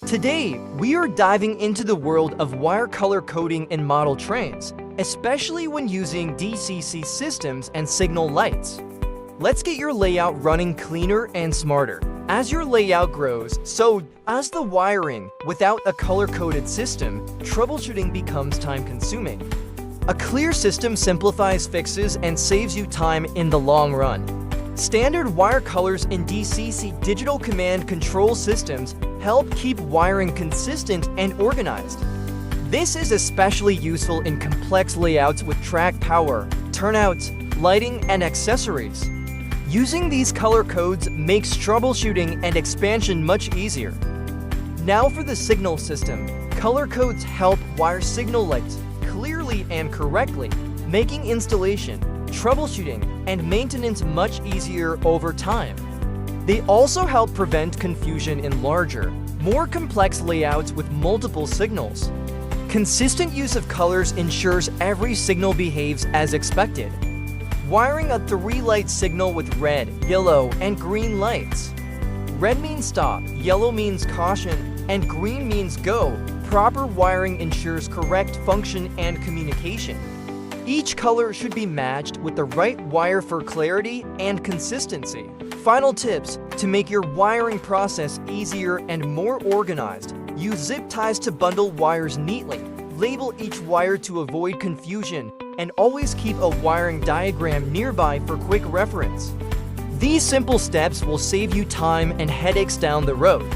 Today, we are diving into the world of wire color coding in model trains, especially when using DCC systems and signal lights. Let's get your layout running cleaner and smarter. As your layout grows, so as the wiring. Without a color-coded system, troubleshooting becomes time-consuming. A clear system simplifies fixes and saves you time in the long run. Standard wire colors in DCC digital command control systems help keep wiring consistent and organized. This is especially useful in complex layouts with track power, turnouts, lighting, and accessories. Using these color codes makes troubleshooting and expansion much easier. Now for the signal system. Color codes help wire signal lights clearly and correctly, making installation, troubleshooting, and maintenance much easier over time. They also help prevent confusion in larger, more complex layouts with multiple signals. Consistent use of colors ensures every signal behaves as expected. Wiring a 3-light signal with red, yellow, and green lights. Red means stop, yellow means caution, and green means go. Proper wiring ensures correct function and communication. Each color should be matched with the right wire for clarity and consistency. Final tips to make your wiring process easier and more organized. Use zip ties to bundle wires neatly. Label each wire to avoid confusion, and always keep a wiring diagram nearby for quick reference. These simple steps will save you time and headaches down the road.